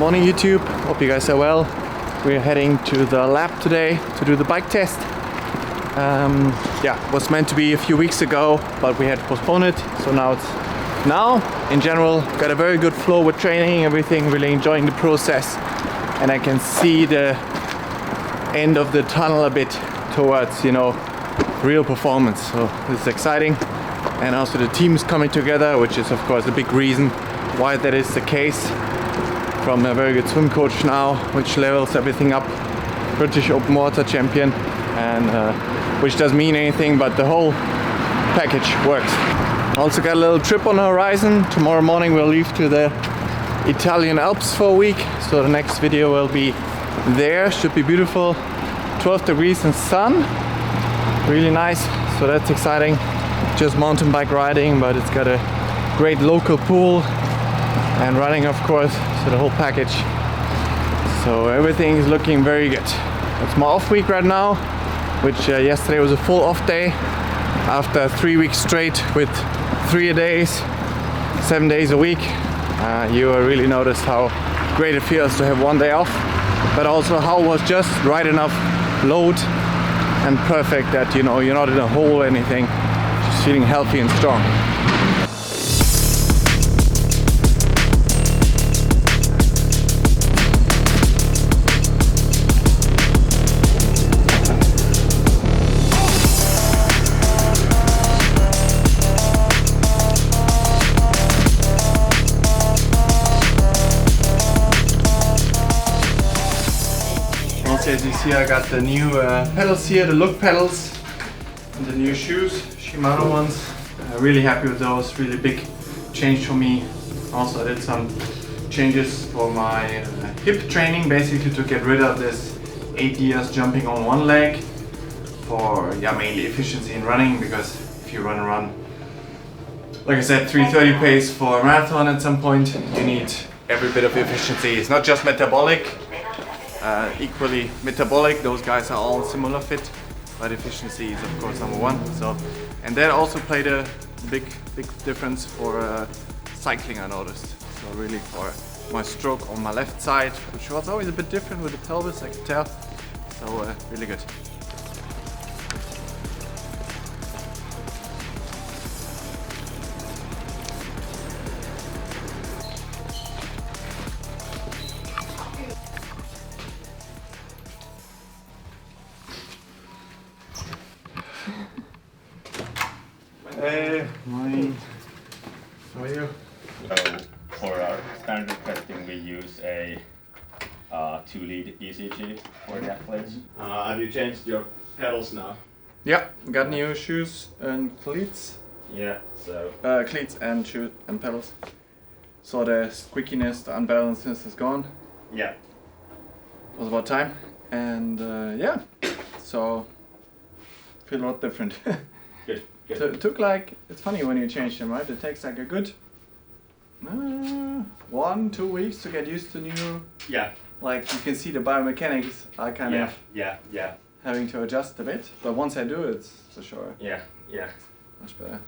morning YouTube, hope you guys are well. We're heading to the lab today to do the bike test. Yeah, was meant to be a few weeks ago, but we had to postpone it, so now in general got a very good flow with training, everything, really enjoying the process, and I can see the end of the tunnel a bit towards, you know, real performance. So this is exciting, and also the team's coming together, which is of course a big reason why that is the case. From a very good swim coach now, which levels everything up, British open water champion, and which doesn't mean anything, but the whole package works. Also got a little trip on the horizon. Tomorrow morning we'll leave to the Italian Alps for a week, so the next video will be there. Should be beautiful, 12 degrees and sun, really nice, so that's exciting. Just mountain bike riding, but it's got a great local pool and running, of course, so the whole package. So everything is looking very good. It's my off week right now, which yesterday was a full off day after 3 weeks straight with 3 days, 7 days a week. You really noticed how great it feels to have 1 day off, but also how it was just right enough load and perfect that, you know, you're not in a hole or anything, just feeling healthy and strong. As you see, I got the new pedals here, the Look pedals, and the new shoes, Shimano ones. Really happy with those, really big change for me. Also I did some changes for my hip training, basically to get rid of this 8 years jumping on one leg for mainly efficiency in running, because if you run, like I said, 3:30 pace for a marathon at some point, you need every bit of efficiency. It's not just metabolic. Equally metabolic, those guys are all similar fit, but efficiency is of course number one. So, and that also played a big difference for cycling, I noticed. So really for my stroke on my left side, which was always a bit different with the pelvis, I could tell. So really good. Hey, morning. How are you? So for our standard testing, we use a 2-lead ECG for the athletes. Have you changed your pedals now? Yeah, got new shoes and cleats. Yeah, so cleats and shoes and pedals. So the squeakiness, the unbalancedness is gone. Yeah. It was about time, and yeah, so feel a lot different. Good. It took like, it's funny when you change them, right? It takes like a good 1-2 weeks to get used to new. Yeah. Like you can see the biomechanics are kind of having to adjust a bit, but once I do, it's for sure. Yeah. Much better.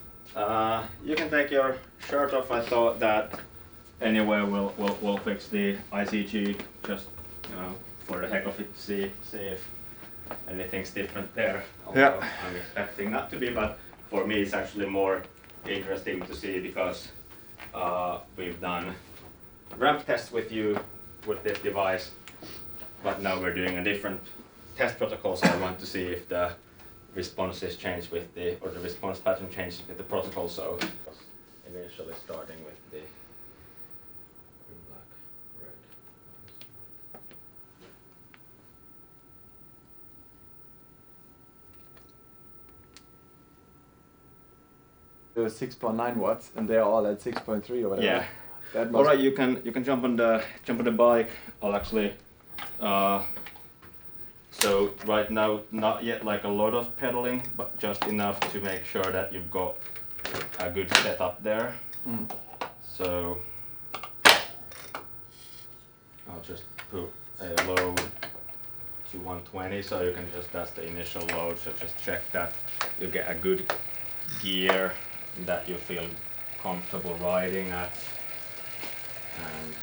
You can take your shirt off. I thought that anyway we'll fix the ICG just, you know, for the heck of it, see if anything's different there. Although I'm expecting not to be, but for me it's actually more interesting to see, because we've done ramp tests with you with this device, but now we're doing a different test protocol, so I want to see if the responses change with the response pattern changes with the protocol. So initially starting with the green, black, red. It was 6.9 watts, and they're all at 6.3 or whatever. Yeah. That All right, you can jump on the bike. I'll actually. So right now, not yet like a lot of pedaling, but just enough to make sure that you've got a good setup there. So I'll just put a load to 120, so you can just, that's the initial load, so just check that you get a good gear that you feel comfortable riding at. And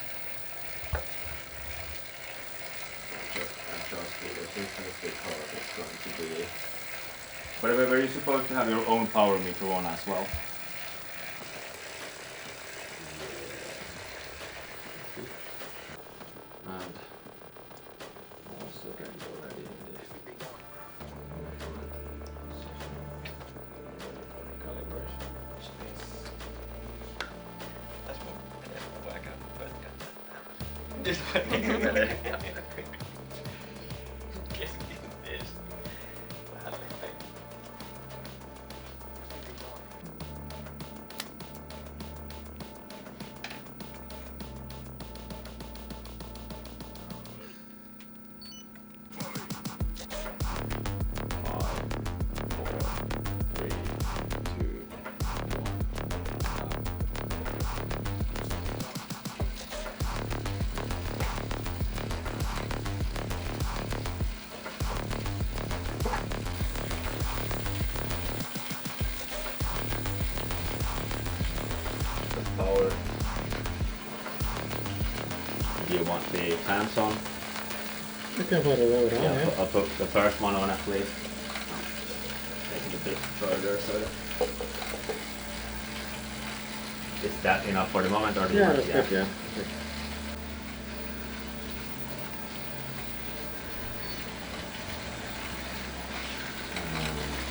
because it's going to be. But remember, you're supposed to have your own power meter on as well. And also already in the calibration. That's mun enemmän vaikea pötkättää täällä. Just menee. Keskittees. Vähän leppää. Power. Do you want the clamps on? You can put it over. Yeah, I'll put the first one on at least. Take it a bit further, so is that enough for the moment, or do you Yeah, want? that's good, yeah.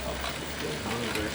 Up to 100.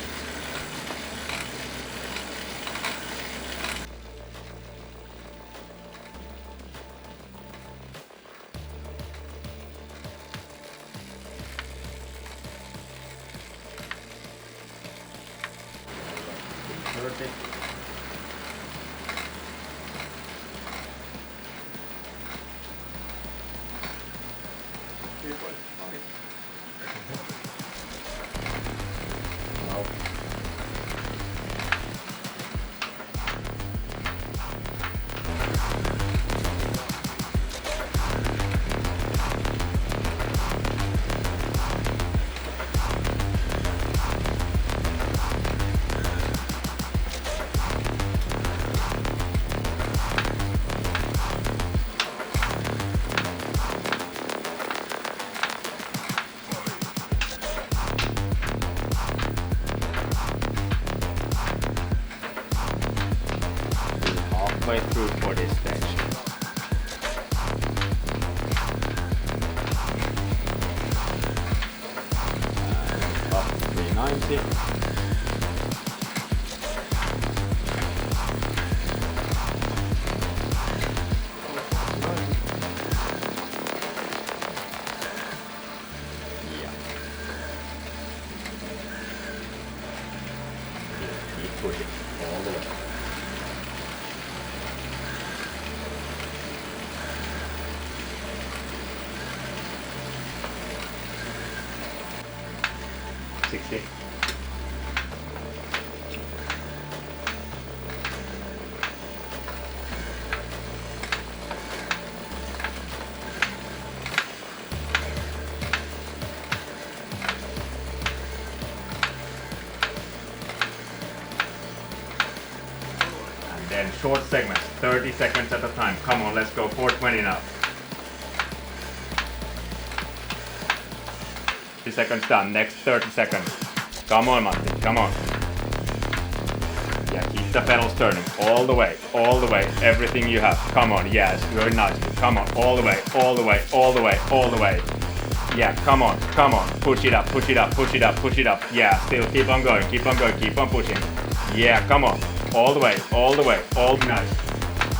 Halfway through for this stage. Up to 390. Yeah. Keep pushing all the way. $60. And then short segments, 30 seconds at a time. Come on, let's go. 420 now. 50 seconds done. Next 30 seconds. Come on, Matti. Come on. Yeah, keep the pedals turning all the way, everything you have. Come on, yes, very nice. Come on, all the way, all the way, all the way, all the way. Yeah, come on, push it up, push it up, push it up, push it up. Yeah, still keep on going, keep on pushing. Yeah, come on, all the way, all nice.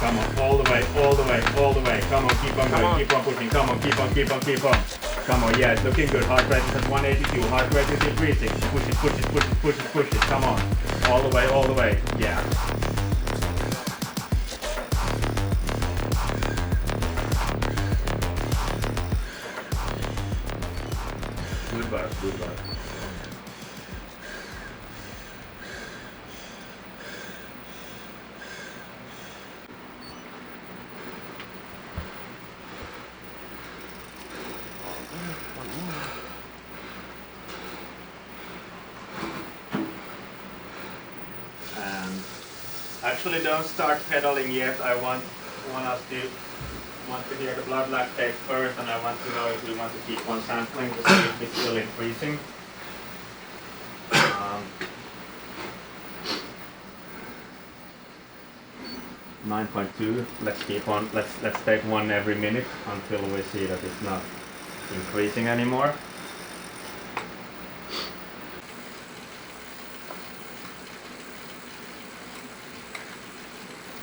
Come on, all the way, all the way, all the way. Come on, keep on going, keep on pushing. Come on, keep on. Come on, yeah, it's looking good. Heart rate is at 182. Heart rate is increasing. Push it. Come on, all the way. Yeah. Good work. Actually, don't start pedaling yet. I want us to want to hear the blood lactate first, and I want to know if we want to keep on sampling to see if it's still increasing. 9.2. Let's keep on. Let's take one every minute until we see that it's not increasing anymore.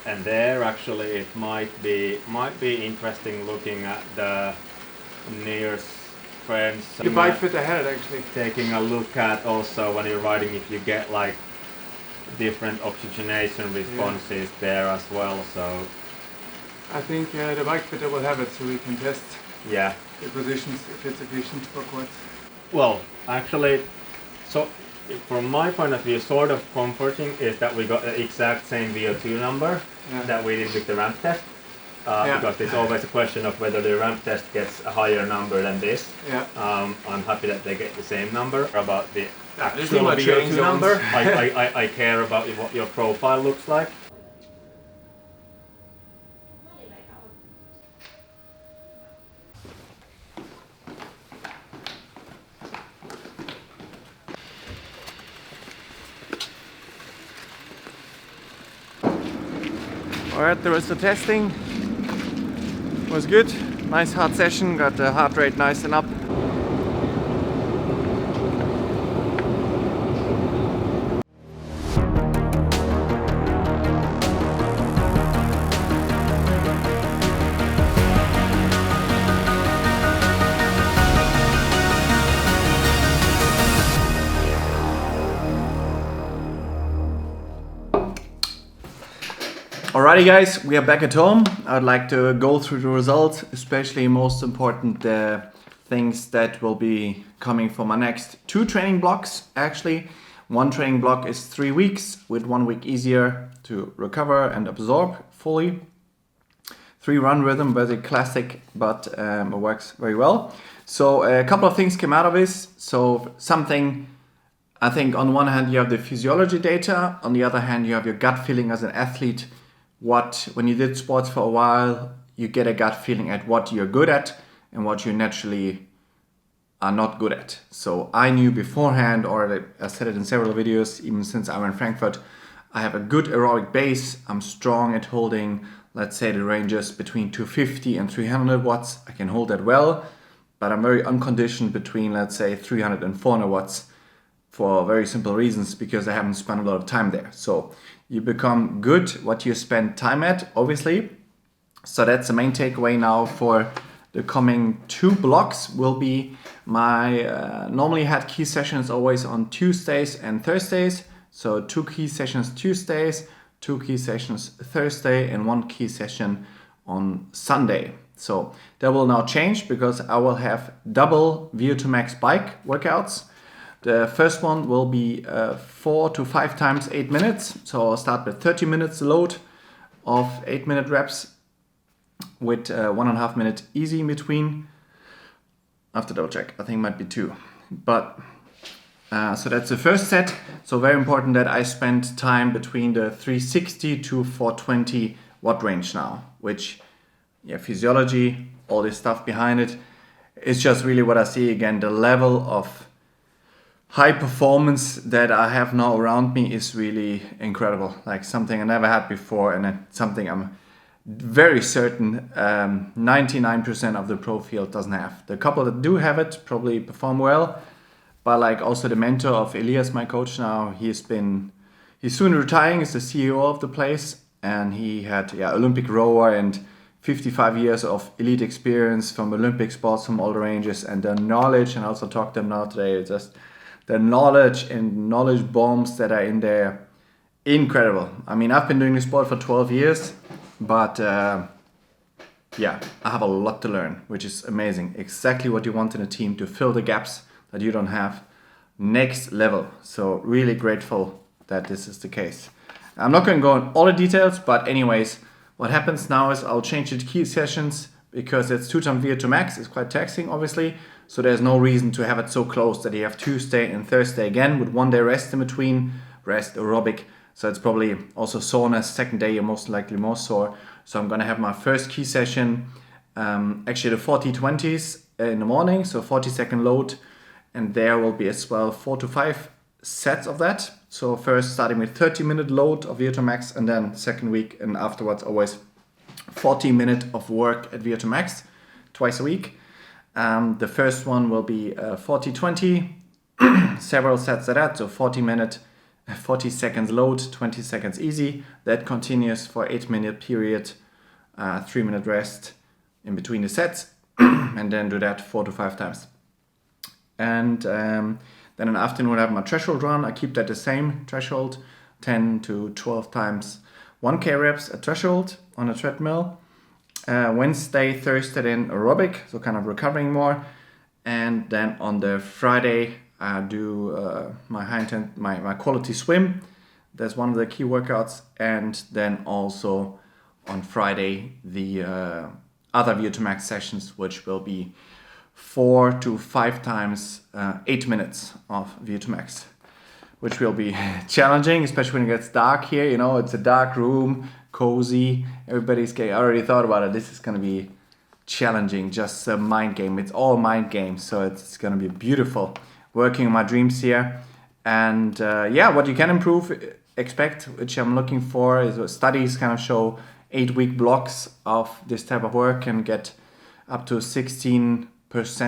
And there actually it might be interesting looking at the nearest friends. You might fit ahead actually. Taking a look at also when you're riding if you get like different oxygenation responses there as well. So I think the bike fitter will have it so we can test yeah, the positions if it's efficient for quads. well actually, so from my point of view, sort of comforting is that we got the exact same VO2 number that we did with the ramp test. Because it's always a question of whether the ramp test gets a higher number than this. Yeah. I'm happy that they get the same number. About the There's actual not much change VO2 zones. number, I care about what your profile looks like. Alright, the rest of the testing was good. Nice hard session, got the heart rate nice and up. Alrighty guys, we are back at home. I'd like to go through the results, especially most important the things that will be coming for my next 2 training blocks. Actually, one training block is 3 weeks with 1 week easier to recover and absorb fully. 3 run rhythm, very classic, but it works very well. So a couple of things came out of this. So something, I think on one hand you have the physiology data, on the other hand you have your gut feeling as an athlete. When you did sports for a while, you get a gut feeling at what you're good at and what you naturally are not good at. So I knew beforehand, or I said it in several videos, even since I'm in Frankfurt, I have a good aerobic base. I'm strong at holding, let's say, the ranges between 250 and 300 watts. I can hold that well, but I'm very unconditioned between, let's say, 300 and 400 watts for very simple reasons, because I haven't spent a lot of time there. So you become good what you spend time at, obviously. So that's the main takeaway now for the coming 2 blocks. Will be my normally had key sessions always on Tuesdays and Thursdays. So 2 key sessions Tuesdays, 2 key sessions Thursday, and 1 key session on Sunday. So that will now change because I will have double VO2 max bike workouts. The first one will be 4 to 5 times 8 minutes. So I'll start with 30 minutes load of 8-minute reps with 1.5 minute easy in between. I have to double check, I think it might be 2. But so that's the first set. So very important that I spend time between the 360 to 420 watt range now, which physiology, all this stuff behind it, is just really what I see again. The level of high performance that I have now around me is really incredible, like something I never had before, and something I'm very certain 99% of the pro field doesn't have. The couple that do have it probably perform well, but like also the mentor of Elias, my coach now, he's soon retiring, he's the CEO of the place, and he had Olympic rower and 55 years of elite experience from Olympic sports from all the ranges, and the knowledge, and I also talked to them now today, it's just the knowledge and knowledge bombs that are in there, incredible. I mean, I've been doing this sport for 12 years, but I have a lot to learn, which is amazing. Exactly what you want in a team to fill the gaps that you don't have. Next level. So really grateful that this is the case. I'm not going to go in all the details, but anyways, what happens now is I'll change the key sessions because it's 2 times VO2 max. It's quite taxing, obviously. So there's no reason to have it so close that you have Tuesday and Thursday again with 1 day rest in between, rest aerobic. So it's probably also soreness. Second day you're most likely more sore. So I'm gonna have my first key session actually the 40-20s in the morning, so 40-second load, and there will be as well 4 to 5 sets of that. So first starting with 30-minute load of VO2 max, and then second week and afterwards always 40 minutes of work at VO2 max twice a week. The first one will be 40-20, several sets of that, so 40 seconds load, 20 seconds easy. That continues for 8-minute period, 3-minute rest in between the sets, and then do that 4 to 5 times. And then in the afternoon I have my threshold run. I keep that the same threshold, 10 to 12 times 1K reps at threshold on a treadmill. Wednesday, Thursday then aerobic, so kind of recovering more. And then on the Friday I do my quality swim. That's one of the key workouts. And then also on Friday the other VO2 max sessions, which will be 4 to 5 times 8 minutes of VO2 max, which will be challenging, especially when it gets dark here. You know, it's a dark room, cozy. Everybody's getting. I already thought about it. This is gonna be challenging, just a mind game. It's all mind games, so it's gonna be beautiful. Working on my dreams here, and what you can expect, which I'm looking for, is what studies kind of show 8-week blocks of this type of work can get up to 16%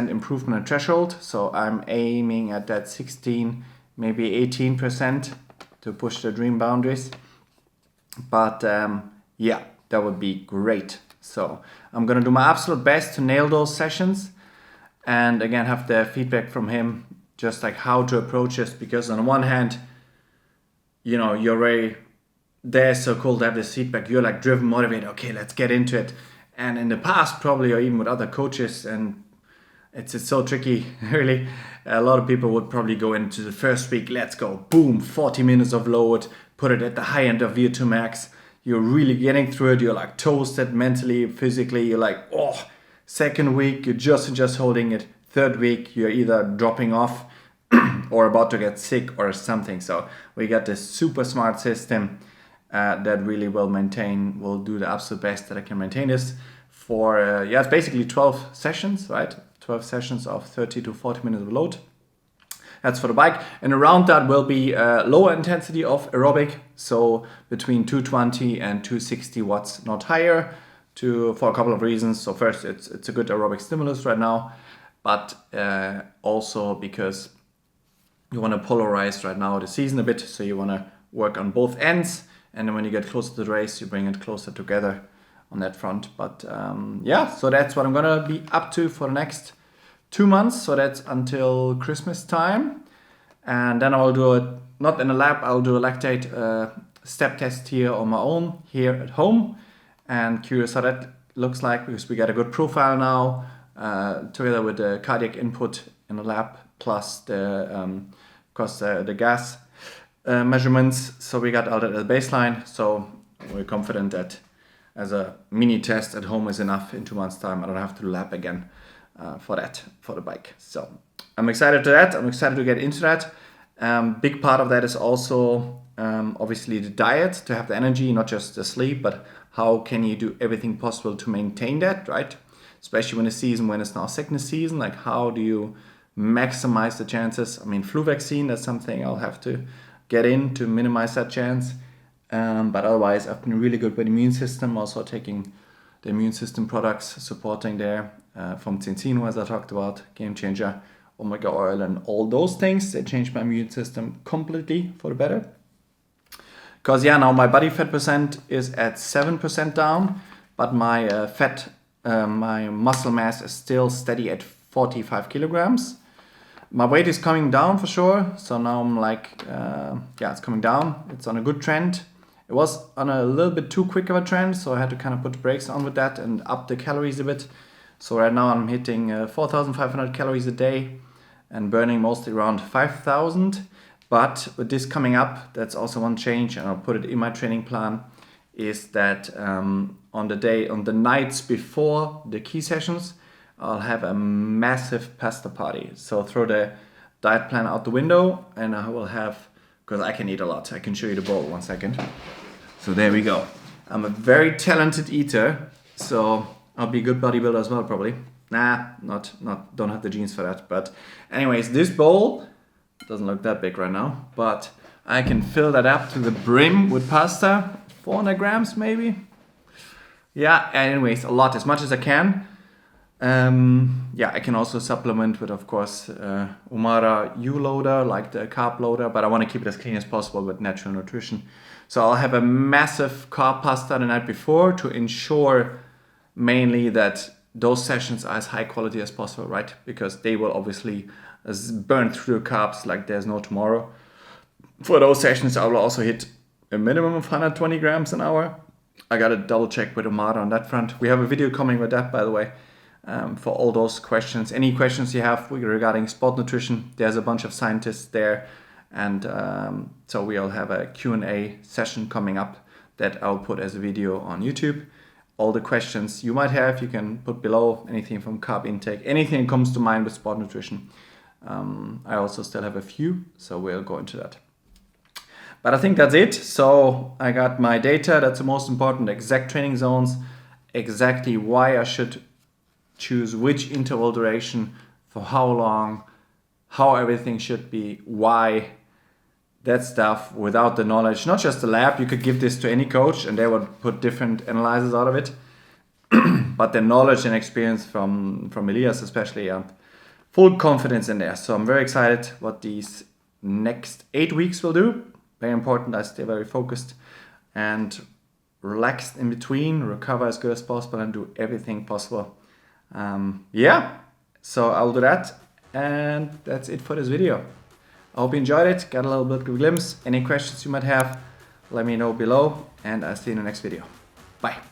improvement in threshold. So I'm aiming at that 16, maybe 18% to push the dream boundaries. But that would be great. So I'm gonna do my absolute best to nail those sessions, and again have the feedback from him, just like how to approach this, because on the one hand, you know, you're very there, so cool to have this feedback. You're like driven, motivated. Okay, let's get into it. And in the past, probably, or even with other coaches, and it's so tricky, really. A lot of people would probably go into the first week, let's go, boom, 40 minutes of load, put it at the high end of VO2 max. You're really getting through it. You're like toasted mentally, physically. You're like, oh, second week, you're just holding it. Third week, you're either dropping off or about to get sick or something. So we got this super smart system that really will do the absolute best that I can maintain this for, it's basically 12 sessions, right? 12 sessions of 30 to 40 minutes of load. That's for the bike. And around that will be lower intensity of aerobic. So between 220 and 260 watts, not higher, for a couple of reasons. So first, it's a good aerobic stimulus right now, but also because you want to polarize right now the season a bit. So you want to work on both ends. And then when you get closer to the race, you bring it closer together on that front. But so that's what I'm going to be up to for the next 2 months. So that's until Christmas time. And then I will do it, not in a lab, I'll do a lactate step test here on my own, here at home. And curious how that looks like, because we got a good profile now, together with the cardiac input in the lab, plus the gas measurements. So we got all that at the baseline. So we're confident that as a mini test at home is enough. In 2 months' time, I don't have to do lab again for the bike. So I'm excited to that. I'm excited to get into that. Big part of that is also obviously the diet, to have the energy, not just the sleep, but how can you do everything possible to maintain that, right? Especially when it's now sickness season, like how do you maximize the chances? I mean, flu vaccine, that's something I'll have to get in to minimize that chance. But otherwise, I've been really good with the immune system, also taking the immune system products, supporting there from Cincino, as I talked about, Game Changer, omega oil, and all those things. They changed my immune system completely for the better. Because now my body fat percent is at 7% down, but my my muscle mass is still steady at 45 kilograms. My weight is coming down for sure. So now I'm like, it's coming down. It's on a good trend. It was on a little bit too quick of a trend, so I had to kind of put the brakes on with that and up the calories a bit. So right now I'm hitting 4,500 calories a day and burning mostly around 5,000. But with this coming up, that's also one change, and I'll put it in my training plan, is that on the nights before the key sessions, I'll have a massive pasta party. So throw the diet plan out the window, and I will have, because I can eat a lot. I can show you the bowl 1 second. So there we go. I'm a very talented eater, so I'll be a good bodybuilder as well, probably. Nah, not don't have the genes for that. But anyways, this bowl doesn't look that big right now, but I can fill that up to the brim with pasta, 400 grams maybe. Yeah, anyways, a lot, as much as I can. Yeah, I can also supplement with, of course, Umara U-loader, like the carb loader, but I want to keep it as clean as possible with natural nutrition. So I'll have a massive carb pasta the night before to ensure mainly that those sessions are as high quality as possible, right? Because they will obviously burn through carbs like there's no tomorrow. For those sessions, I will also hit a minimum of 120 grams an hour. I got to double check with Umara on that front. We have a video coming with that, by the way. For all those questions, any questions you have regarding sport nutrition, there's a bunch of scientists there, and so we'll have a Q&A session coming up that I'll put as a video on YouTube. All the questions you might have, you can put below, anything from carb intake, anything that comes to mind with sport nutrition. I also still have a few, so we'll go into that. But I think that's it. So I got my data, that's the most important, exact training zones, exactly why I should choose which interval duration, for how long, how everything should be, why, that stuff. Without the knowledge, not just the lab, you could give this to any coach and they would put different analyzers out of it. But the knowledge and experience from Elias especially, full confidence in there. So I'm very excited what these next 8 weeks will do. Very important, I stay very focused and relaxed in between, recover as good as possible and do everything possible. Yeah, so I'll do that, and that's it for this video. I hope you enjoyed it, got a little bit of a glimpse. Any questions you might have, let me know below, and I'll see you in the next video. Bye.